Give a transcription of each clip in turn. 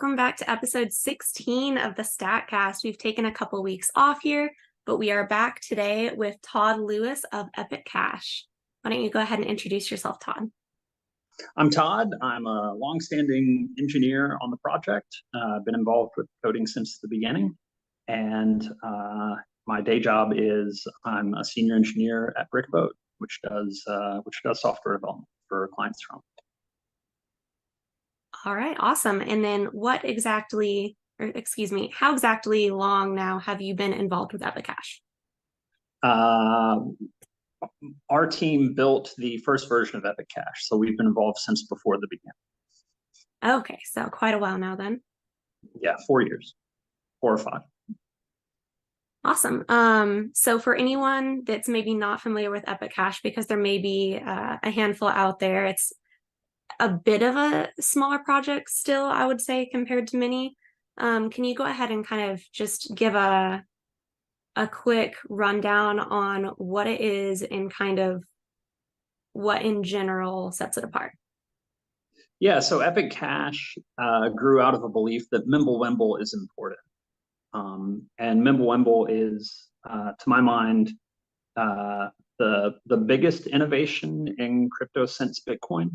welcome back to episode 16 of the StackCast. We've taken a couple weeks off here, but we are back today with Todd Lewis of Epic Cash. Why don't you go ahead and introduce yourself, Todd? I'm Todd. I'm a longstanding engineer on the project. I've been involved with coding since the beginning, and my day job is I'm a senior engineer at Brickboat, which does software development for clients from. All right, awesome. And then how exactly long now have you been involved with Epic Cash? Our team built the first version of Epic Cash, so we've been involved since before the beginning. Okay, so quite a while now then. Yeah, 4 years, 4 or 5. Awesome. So for anyone that's maybe not familiar with Epic Cash, because there may be a handful out there, it's a bit of a smaller project still, I would say, compared to many. Can you go ahead and kind of just give a quick rundown on what it is and kind of what in general sets it apart? Yeah, so Epic Cash grew out of a belief that Mimblewimble is important. And Mimblewimble is, to my mind, the biggest innovation in crypto since Bitcoin,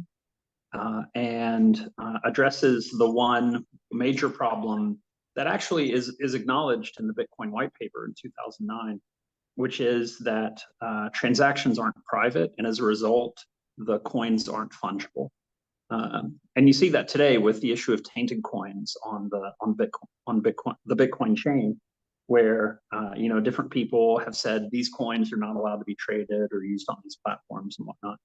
and addresses the one major problem that actually is acknowledged in the Bitcoin white paper in 2009, which is that transactions aren't private, and as a result, the coins aren't fungible. And you see that today with the issue of tainted coins on the Bitcoin chain, where different people have said these coins are not allowed to be traded or used on these platforms and whatnot.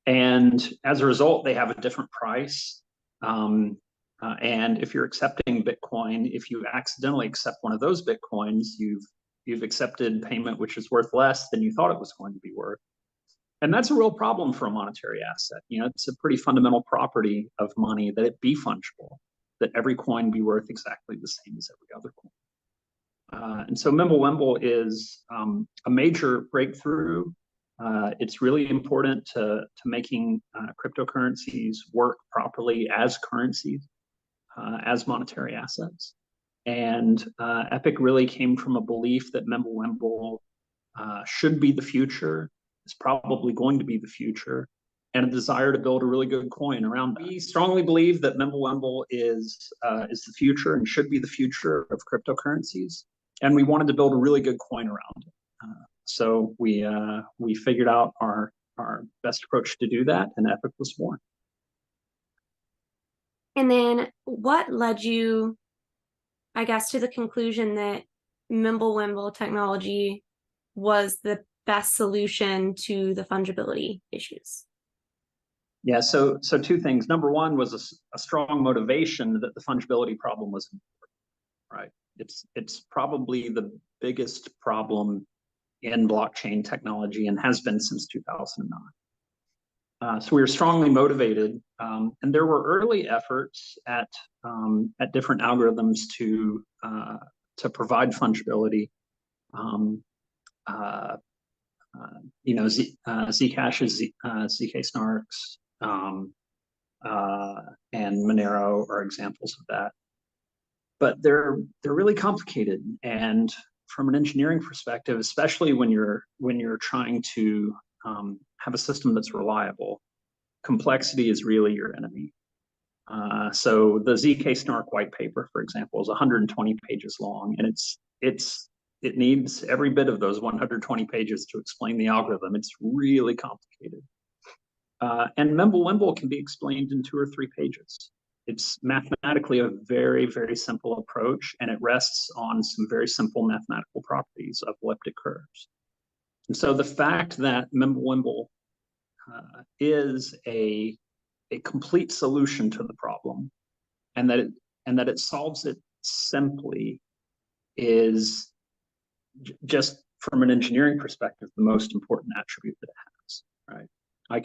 And as a result, they have a different price. And if you're accepting Bitcoin, if you accidentally accept one of those Bitcoins, you've accepted payment which is worth less than you thought it was going to be worth. And that's a real problem for a monetary asset. It's a pretty fundamental property of money that it be fungible, that every coin be worth exactly the same as every other coin. And so Mimblewimble is a major breakthrough. It's really important to making cryptocurrencies work properly as currencies, as monetary assets. And Epic really came from a belief that Mimblewimble should be the future, is probably going to be the future, and a desire to build a really good coin around that. We strongly believe that Mimblewimble is the future and should be the future of cryptocurrencies, and we wanted to build a really good coin around it. So we figured out our best approach to do that, and Epic was born. And then what led you, I guess, to the conclusion that Mimblewimble technology was the best solution to the fungibility issues? Yeah, so 2 things. Number one was a strong motivation that the fungibility problem was important, right? It's probably the biggest problem in blockchain technology and has been since 2009. So we were strongly motivated, and there were early efforts at different algorithms to provide fungibility. Zcash is ZK Snarks, and Monero are examples of that. But they're really complicated, and from an engineering perspective, especially when you're trying to have a system that's reliable, complexity is really your enemy. So the ZK Snark white paper, for example, is 120 pages long, and it needs every bit of those 120 pages to explain the algorithm. It's really complicated. And Mimblewimble can be explained in 2 or 3 pages. It's mathematically a very, very simple approach, and it rests on some very simple mathematical properties of elliptic curves. And so the fact that Mimblewimble is a complete solution to the problem, and that it solves it simply, is just from an engineering perspective the most important attribute that it has, right? I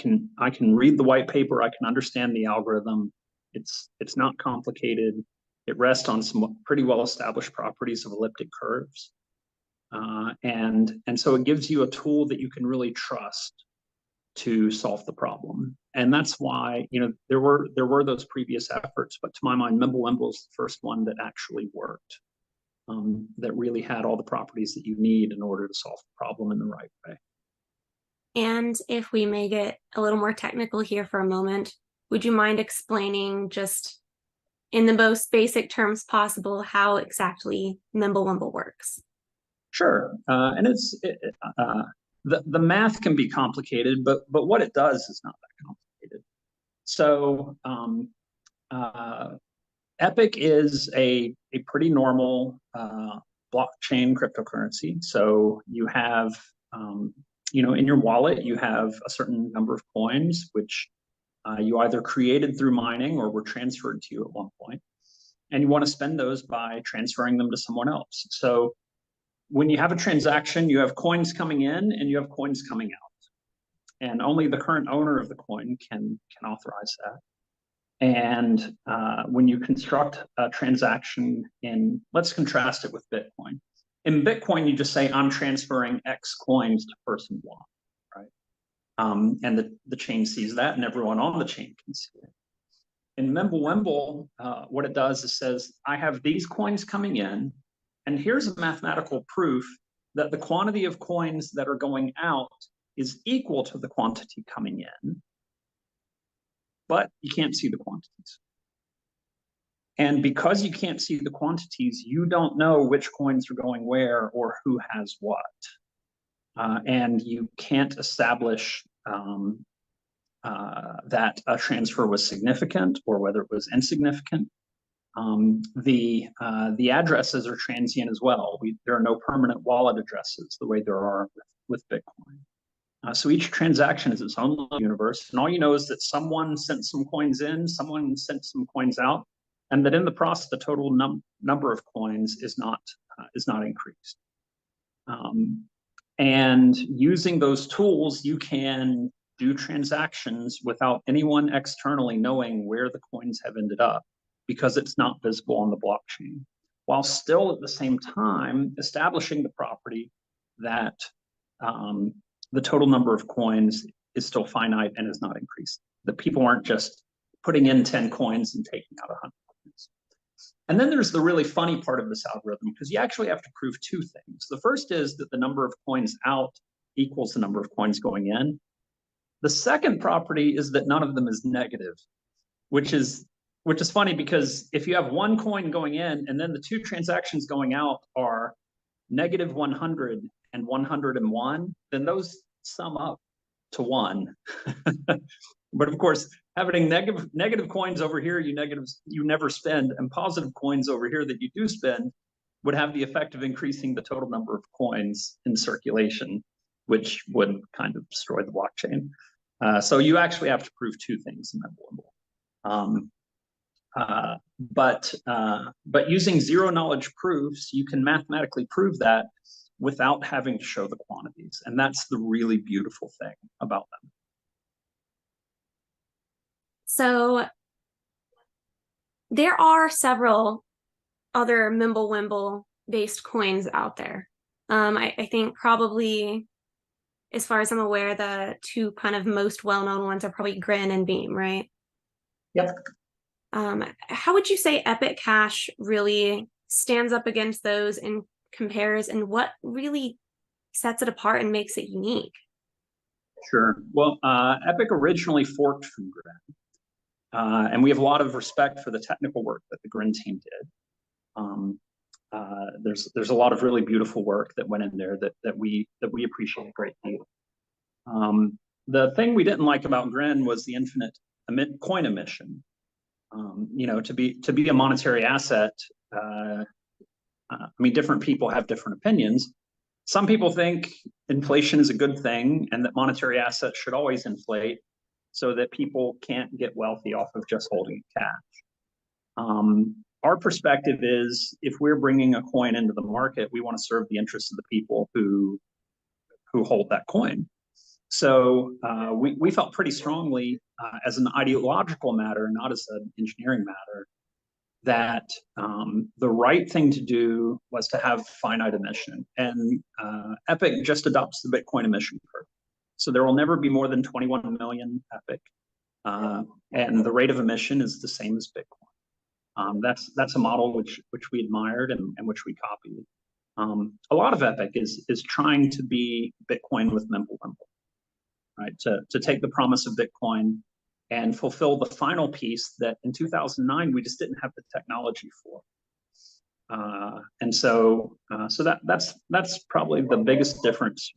can read the white paper, I can understand the algorithm. It's not complicated. It rests on some pretty well-established properties of elliptic curves, and so it gives you a tool that you can really trust to solve the problem. And that's why, there were those previous efforts, but to my mind, Mimblewimble is the first one that actually worked, that really had all the properties that you need in order to solve the problem in the right way. And if we may get a little more technical here for a moment, would you mind explaining just in the most basic terms possible how exactly Mimblewimble works? Sure, and the math can be complicated, but what it does is not that complicated. So Epic is a pretty normal blockchain cryptocurrency. So you have in your wallet you have a certain number of coins, which you either created through mining or were transferred to you at one point, and you want to spend those by transferring them to someone else. So when you have a transaction, you have coins coming in and you have coins coming out, and only the current owner of the coin can authorize that. And when you construct a transaction let's contrast it with Bitcoin. In Bitcoin, you just say, I'm transferring X coins to person Y, right? And the chain sees that, and everyone on the chain can see it. In Mimblewimble, what it does is says, I have these coins coming in, and here's a mathematical proof that the quantity of coins that are going out is equal to the quantity coming in, but you can't see the quantities. And because you can't see the quantities, you don't know which coins are going where or who has what. And you can't establish that a transfer was significant or whether it was insignificant. The addresses are transient as well. There are no permanent wallet addresses the way there are with Bitcoin. So each transaction is its own little universe, and all you know is that someone sent some coins in, someone sent some coins out, and that in the process, the total number of coins is not increased. And using those tools, you can do transactions without anyone externally knowing where the coins have ended up, because it's not visible on the blockchain, while still at the same time establishing the property that the total number of coins is still finite and is not increased. The people aren't just putting in 10 coins and taking out 100 coins. And then there's the really funny part of this algorithm, because you actually have to prove two things. The first is that the number of coins out equals the number of coins going in. The second property is that none of them is negative, which is funny, because if you have one coin going in and then the two transactions going out are negative 100 and 101, then those sum up to 1. But of course, having negative coins over here you never spend, and positive coins over here that you do spend, would have the effect of increasing the total number of coins in circulation, which would kind of destroy the blockchain. So you actually have to prove two things in Mimblewimble. But using zero knowledge proofs, you can mathematically prove that without having to show the quantities. And that's the really beautiful thing about them. So there are several other Mimblewimble based coins out there. I think probably, as far as I'm aware, the two kind of most well-known ones are probably Grin and Beam, right? Yep. How would you say Epic Cash really stands up against those and compares, and what really sets it apart and makes it unique? Sure. Well, Epic originally forked from Grin, and we have a lot of respect for the technical work that the Grin team did. There's a lot of really beautiful work that went in there that we appreciate a great deal. The thing we didn't like about Grin was the infinite coin emission. To be a monetary asset, different people have different opinions. Some people think inflation is a good thing and that monetary assets should always inflate so that people can't get wealthy off of just holding cash. Our perspective is, if we're bringing a coin into the market, we want to serve the interests of the people who hold that coin. So we felt pretty strongly, as an ideological matter, not as an engineering matter, that the right thing to do was to have finite emission. And Epic just adopts the Bitcoin emission curve. So there will never be more than 21 million Epic. And the rate of emission is the same as Bitcoin. That's a model which we admired and which we copied. A lot of Epic is trying to be Bitcoin with Mimblewimble, right? To take the promise of Bitcoin and fulfill the final piece that in 2009 we just didn't have the technology for. And so that's probably the biggest difference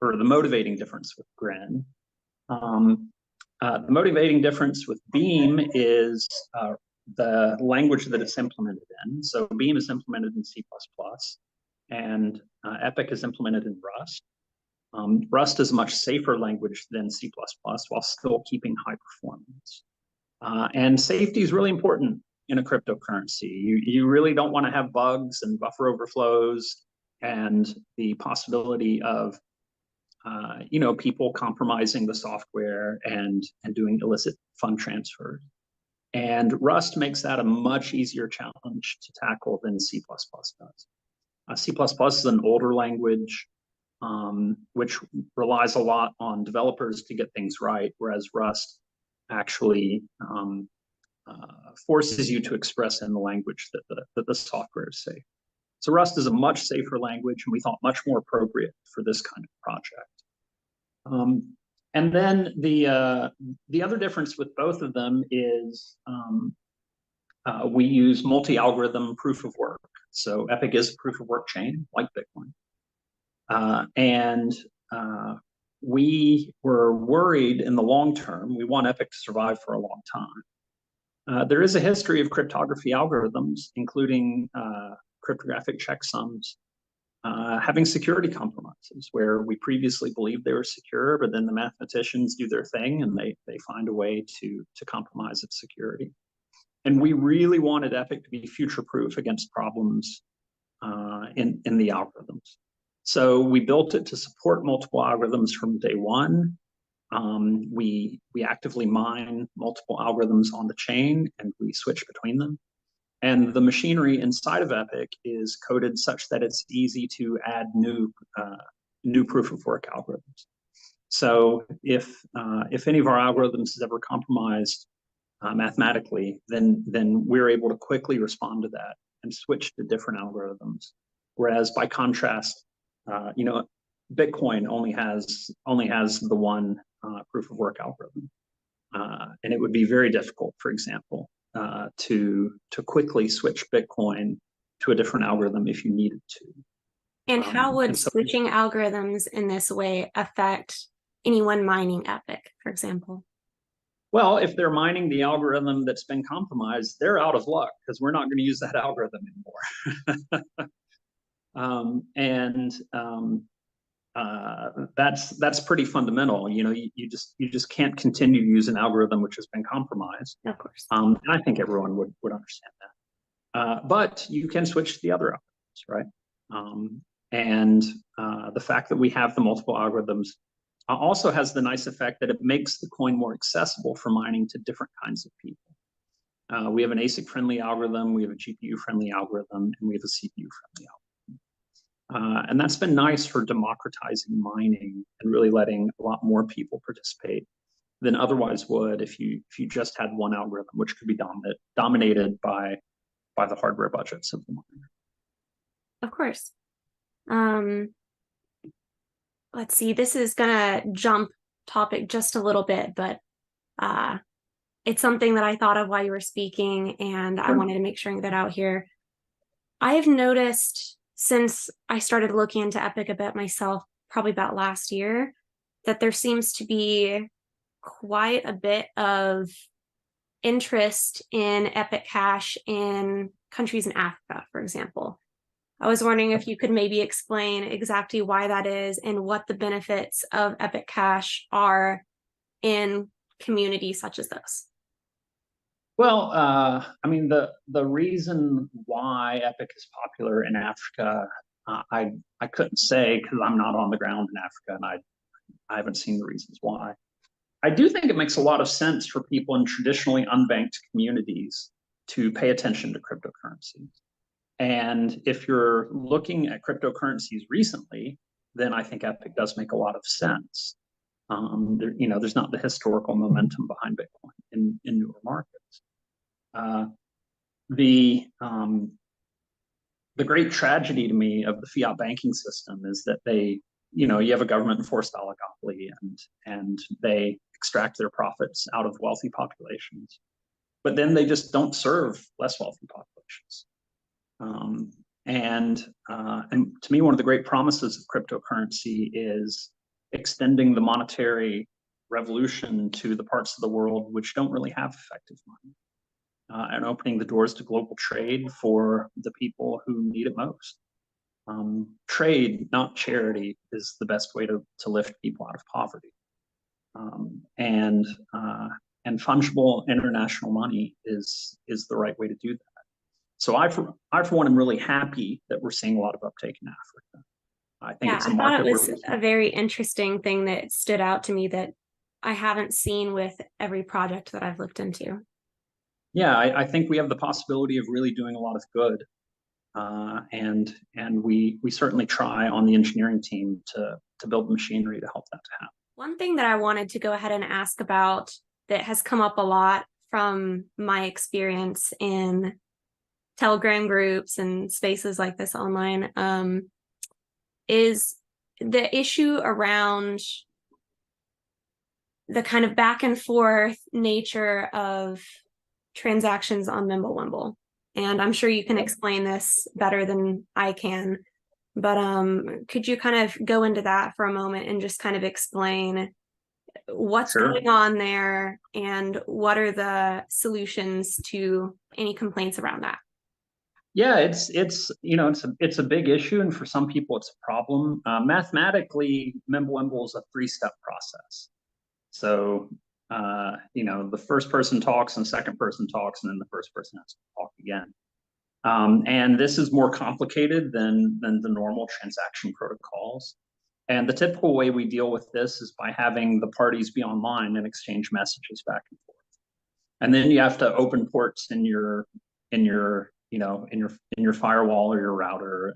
or the motivating difference with Grin. The motivating difference with Beam is the language that it's implemented in. So Beam is implemented in C++, and Epic is implemented in Rust. Rust is a much safer language than C++ while still keeping high performance. And safety is really important in a cryptocurrency. You really don't want to have bugs and buffer overflows and the possibility of people compromising the software and doing illicit fund transfers. And Rust makes that a much easier challenge to tackle than C++ does. C++ is an older language, which relies a lot on developers to get things right, whereas Rust actually forces you to express in the language that the software is safe. So Rust is a much safer language, and we thought much more appropriate for this kind of project. And then the other difference with both of them is we use multi-algorithm proof of work. So Epic is a proof of work chain like Bitcoin. And we were worried in the long term, we want Epic to survive for a long time. There is a history of cryptography algorithms, including cryptographic checksums, having security compromises where we previously believed they were secure, but then the mathematicians do their thing and they find a way to compromise its security. And we really wanted Epic to be future-proof against problems in the algorithms. So we built it to support multiple algorithms from day one. We actively mine multiple algorithms on the chain and we switch between them. And the machinery inside of Epic is coded such that it's easy to add new proof of work algorithms. So if any of our algorithms is ever compromised mathematically, then we're able to quickly respond to that and switch to different algorithms. Whereas by contrast, Bitcoin only has the one proof of work algorithm, and it would be very difficult, for example, to quickly switch Bitcoin to a different algorithm if you needed to. And how would switching algorithms in this way affect anyone mining Epic, for example? Well, if they're mining the algorithm that's been compromised, they're out of luck because we're not going to use that algorithm anymore. That's pretty fundamental. You just can't continue to use an algorithm which has been compromised. Of course. And I think everyone would understand that. But you can switch to the other algorithms, right? And the fact that we have the multiple algorithms also has the nice effect that it makes the coin more accessible for mining to different kinds of people. We have an ASIC-friendly algorithm, we have a GPU-friendly algorithm, and we have a CPU-friendly algorithm. And that's been nice for democratizing mining and really letting a lot more people participate than otherwise would if you just had one algorithm, which could be dominated by the hardware budgets of the miner. Of course. Let's see, this is gonna jump topic just a little bit, but it's something that I thought of while you were speaking, and I wanted to make sure I get out here. I have noticed since I started looking into Epic a bit myself, probably about last year, that there seems to be quite a bit of interest in Epic Cash in countries in Africa, for example. I was wondering if you could maybe explain exactly why that is and what the benefits of Epic Cash are in communities such as this. Well, I mean, the reason why Epic is popular in Africa, I couldn't say because I'm not on the ground in Africa and I haven't seen the reasons why. I do think it makes a lot of sense for people in traditionally unbanked communities to pay attention to cryptocurrencies. And if you're looking at cryptocurrencies recently, then I think Epic does make a lot of sense. There's not the historical momentum behind Bitcoin in newer markets. The great tragedy to me of the fiat banking system is that you have a government enforced oligopoly, and they extract their profits out of wealthy populations, but then they just don't serve less wealthy populations. And to me, one of the great promises of cryptocurrency is extending the monetary revolution to the parts of the world which don't really have effective money, and opening the doors to global trade for the people who need it most. Trade, not charity, is the best way to lift people out of poverty. And fungible international money is the right way to do that. So I for one, am really happy that we're seeing a lot of uptake in Africa. I think it's a market. I thought it was a very interesting thing that stood out to me that I haven't seen with every project that I've looked into. Yeah, I think we have the possibility of really doing a lot of good, and we certainly try on the engineering team to build machinery to help that to happen. One thing that I wanted to go ahead and ask about that has come up a lot from my experience in Telegram groups and spaces like this online, is the issue around the kind of back and forth nature of transactions on Mimblewimble. And I'm sure you can explain this better than I can, but could you kind of go into that for a moment and just kind of explain what's going on there and what are the solutions to any complaints around that? Yeah, it's a big issue, and for some people it's a problem. Mathematically, Mimblewimble is a 3-step process. So the first person talks, and the second person talks, and then the first person has to talk again. And this is more complicated than the normal transaction protocols. And the typical way we deal with this is by having the parties be online and exchange messages back and forth. And then you have to open ports in your firewall or your router,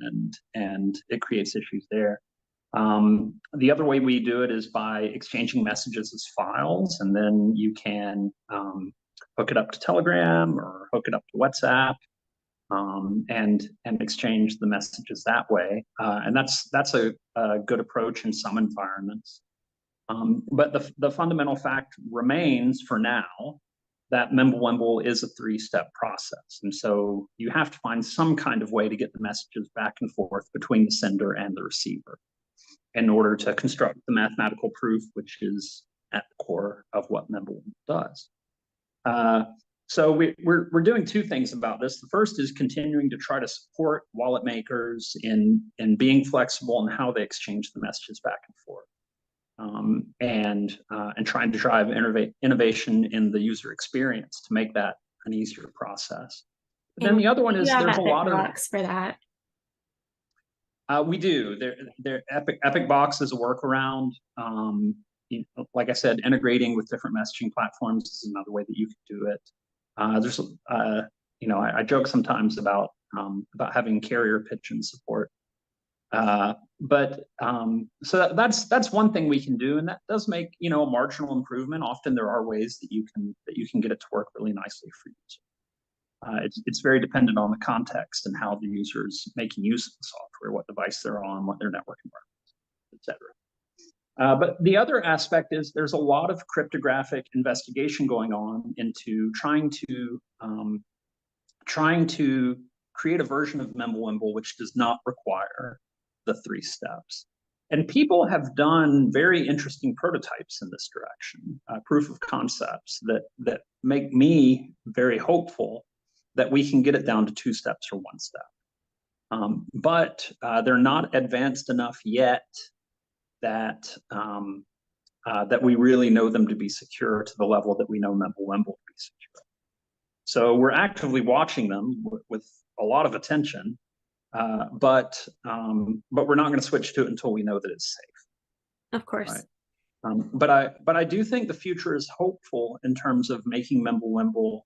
and it creates issues there. The other way we do it is by exchanging messages as files, and then you can hook it up to Telegram or hook it up to WhatsApp, and exchange the messages that way. And that's a good approach in some environments. But the fundamental fact remains for now that Mimblewimble is a 3-step process. And so you have to find some kind of way to get the messages back and forth between the sender and the receiver in order to construct the mathematical proof, which is at the core of what Mimblewimble does. So we're doing 2 things about this. The first is continuing to try to support wallet makers in being flexible in how they exchange the messages back and forth. And trying to drive innovation in the user experience to make that an easier process. But then the other one is there's a lot of for that. We do. Epic Box is a workaround. Like I said, integrating with different messaging platforms is another way that you can do it. I joke sometimes about having carrier pigeon support. So that's one thing we can do, and that does make a marginal improvement. Often there are ways that you can get it to work really nicely for you. It's very dependent on the context and how the user's making use of the software, what device they're on, what their network environment is, etc. But the other aspect is there's a lot of cryptographic investigation going on into trying to create a version of Mimblewimble which does not require the 3 steps. And people have done very interesting prototypes in this direction, proof of concepts that make me very hopeful that we can get it down to 2 steps or 1 step. But they're not advanced enough yet that we really know them to be secure to the level that we know Mimblewimble to be secure. So we're actively watching them with a lot of attention, but we're not going to switch to it until we know that it's safe. Of course. Right? But I do think the future is hopeful in terms of making Mimblewimble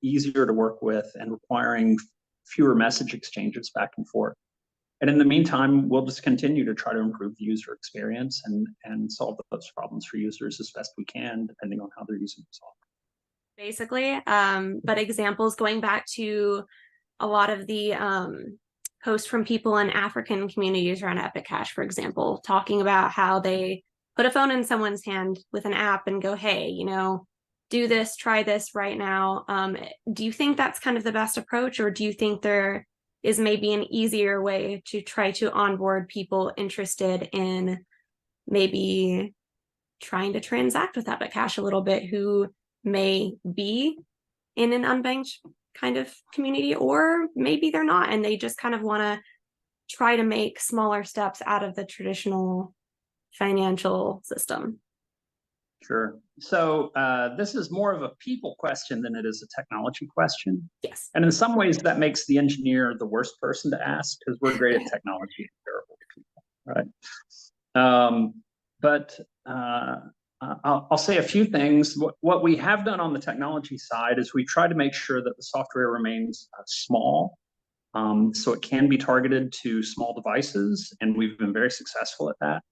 easier to work with and requiring fewer message exchanges back and forth. And in the meantime, we'll just continue to try to improve the user experience and solve those problems for users as best we can, depending on how they're using the software. Basically. But examples going back to a lot of the posts from people in African communities around Epic Cash, for example, talking about how they put a phone in someone's hand with an app and go, hey, you know, do this, try this right now. Do you think that's kind of the best approach, or do you think there is maybe an easier way to try to onboard people interested in maybe trying to transact with Epic Cash a little bit who may be in an unbanked kind of community, or maybe they're not and they just kind of want to try to make smaller steps out of the traditional financial system? Sure. So this is more of a people question than it is a technology question. Yes. And in some ways, that makes the engineer the worst person to ask, because we're great at technology and terrible at people, right? But I'll say a few things. What we have done on the technology side is we try to make sure that the software remains small, so it can be targeted to small devices, and we've been very successful at that.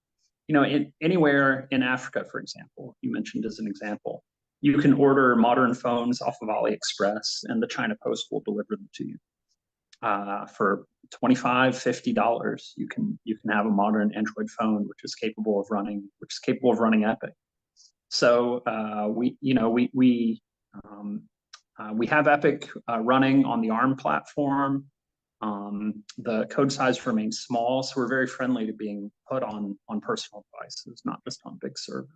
You know, anywhere in Africa, for example, you mentioned as an example, you can order modern phones off of AliExpress, and the China Post will deliver them to you for $25-50. You can have a modern Android phone which is capable of running Epic. So we have Epic running on the ARM platform. The code size remains small, so we're very friendly to being put on personal devices, not just on big servers.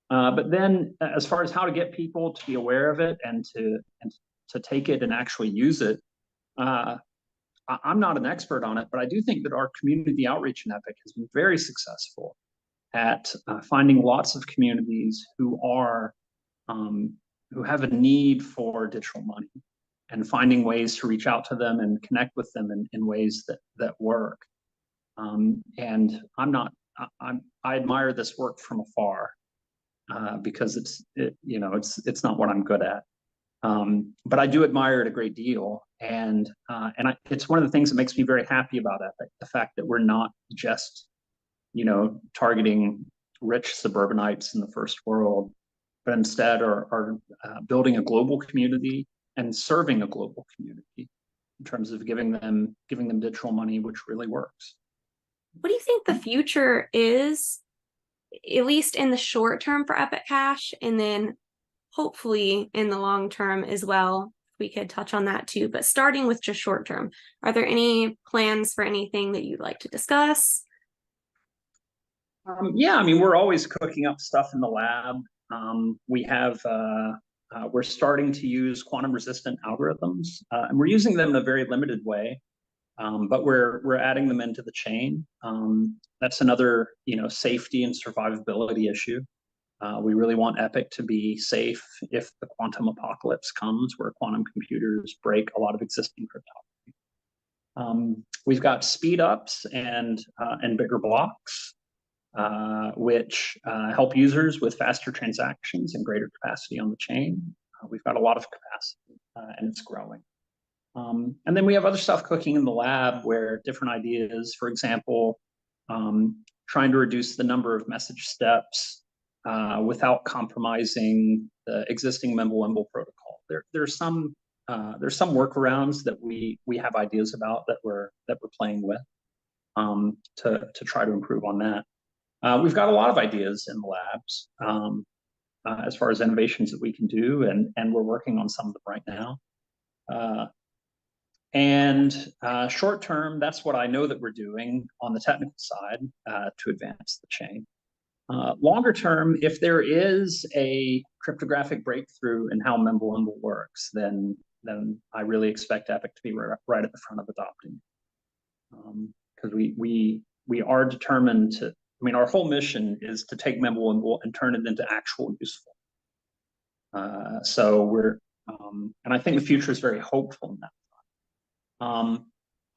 But then, as far as how to get people to be aware of it and to take it and actually use it, I'm not an expert on it, but I do think that our community outreach in Epic has been very successful at finding lots of communities who have a need for digital money, and finding ways to reach out to them and connect with them in ways that work. And I admire this work from afar because it's not what I'm good at. But I do admire it a great deal, and it's one of the things that makes me very happy about Epic, the fact that we're not just targeting rich suburbanites in the first world, but instead are building a global community and serving a global community in terms of giving them digital money, which really works. What do you think the future is, at least in the short term, for Epic Cash, and then hopefully in the long term as well? We could touch on that too, but starting with just short term, are there any plans for anything that you'd like to discuss? Yeah, I mean, we're always cooking up stuff in the lab. We're starting to use quantum resistant algorithms, and we're using them in a very limited way, but we're adding them into the chain. That's another safety and survivability issue. We really want Epic to be safe if the quantum apocalypse comes, where quantum computers break a lot of existing cryptography. We've got speed ups and bigger blocks, which help users with faster transactions and greater capacity on the chain. We've got a lot of capacity, and it's growing. And then we have other stuff cooking in the lab, where different ideas, for example, trying to reduce the number of message steps without compromising the existing Mimblewimble protocol. There's some workarounds that we have ideas about that we're playing with to try to improve on that. We've got a lot of ideas in the labs as far as innovations that we can do, and we're working on some of them right now. Short term, that's what I know that we're doing on the technical side to advance the chain. Longer term, if there is a cryptographic breakthrough in how Mimblewimble works, then I really expect Epic to be right at the front of adopting, because we are determined to. I mean, our whole mission is to take Mimblewimble and turn it into actual useful. So and I think the future is very hopeful in that.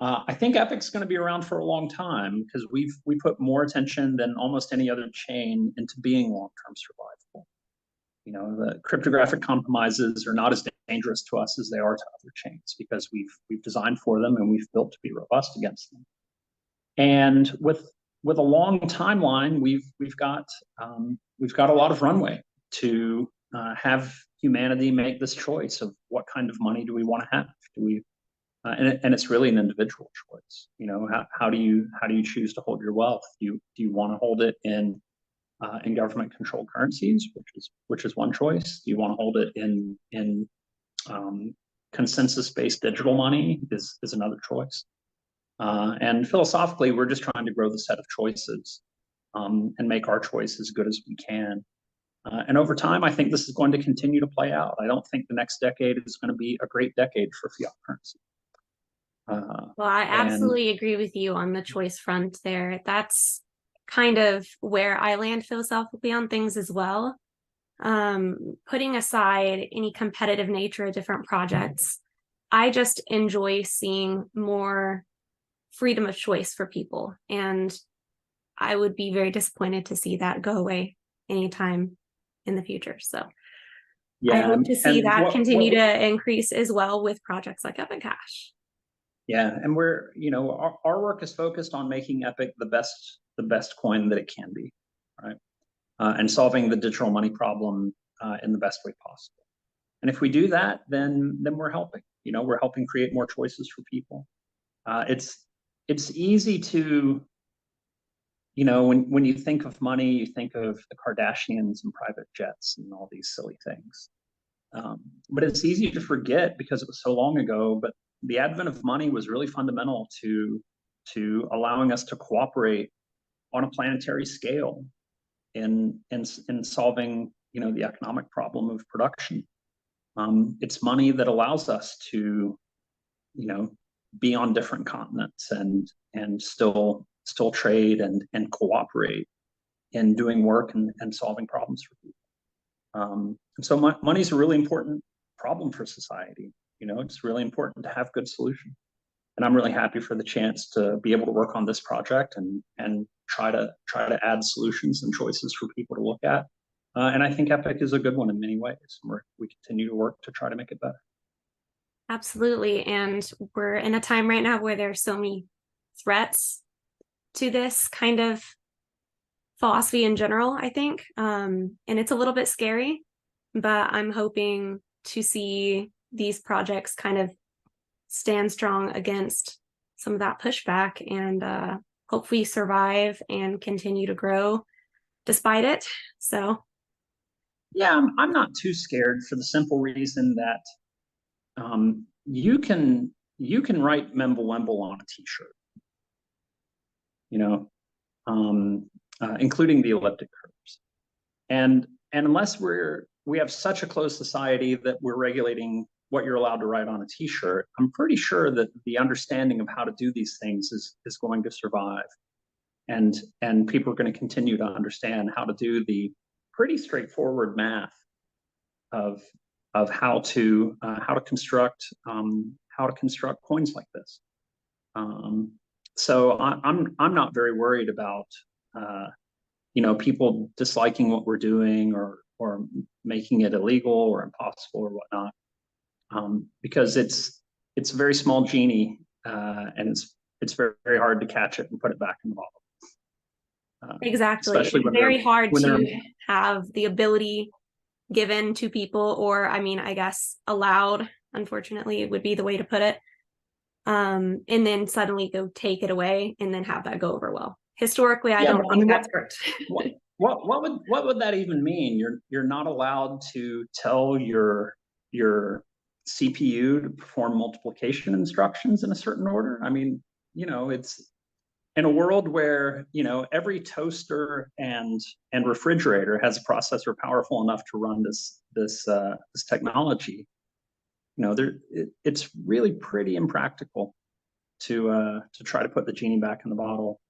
I think Epic's going to be around for a long time, because we put more attention than almost any other chain into being long-term survivable. The cryptographic compromises are not as dangerous to us as they are to other chains, because we've designed for them and we've built to be robust against them. And with a long timeline, we've got a lot of runway to have humanity make this choice of what kind of money do we want to have. Do we and it's really an individual choice. You know, how do you choose to hold your wealth? Do you want to hold it in government controlled currencies, which is one choice? Do you want to hold it in consensus based digital money? Is another choice. And philosophically, we're just trying to grow the set of choices and make our choice as good as we can. And over time, I think this is going to continue to play out. I don't think the next decade is going to be a great decade for fiat currency. Well, I absolutely agree with you on the choice front there. That's kind of where I land philosophically on things as well. Putting aside any competitive nature of different projects, I just enjoy seeing more freedom of choice for people. And I would be very disappointed to see that go away anytime in the future. So I hope to see that continue to increase as well with projects like Epic Cash. Yeah, and we're, you know, our work is focused on making Epic the best coin that it can be, right? And solving the digital money problem in the best way possible. And if we do that, then we're helping. You know, we're helping create more choices for people. It's easy to, you know, when you think of money, you think of the Kardashians and private jets and all these silly things. But it's easy to forget because it was so long ago. But the advent of money was really fundamental to allowing us to cooperate on a planetary scale in solving, you know, the economic problem of production. It's money that allows us to, you know, be on different continents and still trade and cooperate in doing work and solving problems for people. And so money is a really important problem for society. You know, it's really important to have good solutions. And I'm really happy for the chance to be able to work on this project and try to add solutions and choices for people to look at. And I think Epic is a good one in many ways. We continue to work to try to make it better. Absolutely. And we're in a time right now where there's so many threats to this kind of philosophy in general, I think. And it's a little bit scary, but I'm hoping to see these projects kind of stand strong against some of that pushback and hopefully survive and continue to grow despite it. So yeah, I'm not too scared for the simple reason that you can write Mimblewimble on a t-shirt, you know, including the elliptic curves. And unless we have such a closed society that we're regulating what you're allowed to write on a t-shirt, I'm pretty sure that the understanding of how to do these things is going to survive. And people are going to continue to understand how to do the pretty straightforward math of how to construct coins like this. So I'm not very worried about you know, people disliking what we're doing or making it illegal or impossible or whatnot, because it's a very small genie and it's very, very hard to catch it and put it back in the bottle. Exactly. It's very hard to have the ability given to people, or I mean, I guess allowed, unfortunately, would be the way to put it. And then suddenly go take it away and then have that go over well. Historically, I don't think that's worked. What would that even mean? You're not allowed to tell your CPU to perform multiplication instructions in a certain order. I mean, you know, it's in a world where, you know, every toaster and refrigerator has a processor powerful enough to run this technology. You know, it's really pretty impractical to try to put the genie back in the bottle.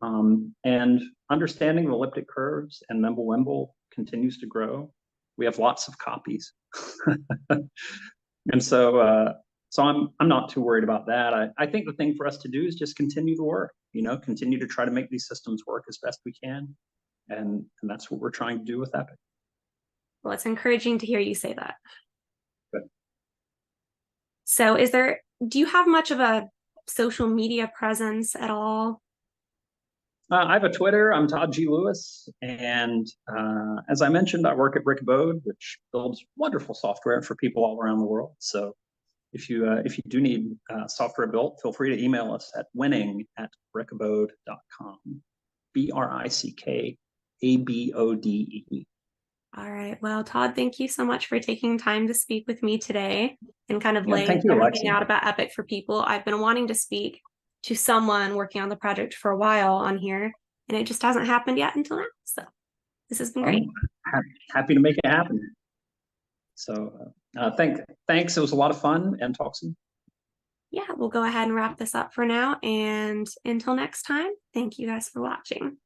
And understanding the elliptic curves and Mimblewimble continues to grow. We have lots of copies, and so I'm not too worried about that. I think the thing for us to do is just continue the work. You know, continue to try to make these systems work as best we can, and that's what we're trying to do with Epic. Well, it's encouraging to hear you say that. Good. So do you have much of a social media presence at all? I have a Twitter. I'm Todd G. Lewis. And as I mentioned, I work at Brick Abode, which builds wonderful software for people all around the world. So if you do need software built, feel free to email us at winning@brickabode.com. BRICKABODE. All right. Well, Todd, thank you so much for taking time to speak with me today and kind of Yeah, laying thank you, everything Alexa. out about Epic for people. I've been wanting to speak to someone working on the project for a while on here, and it just hasn't happened yet until now. So this has been great. Happy to make it happen. So thanks. It was a lot of fun, and talk soon. Yeah, we'll go ahead and wrap this up for now. And until next time, thank you guys for watching.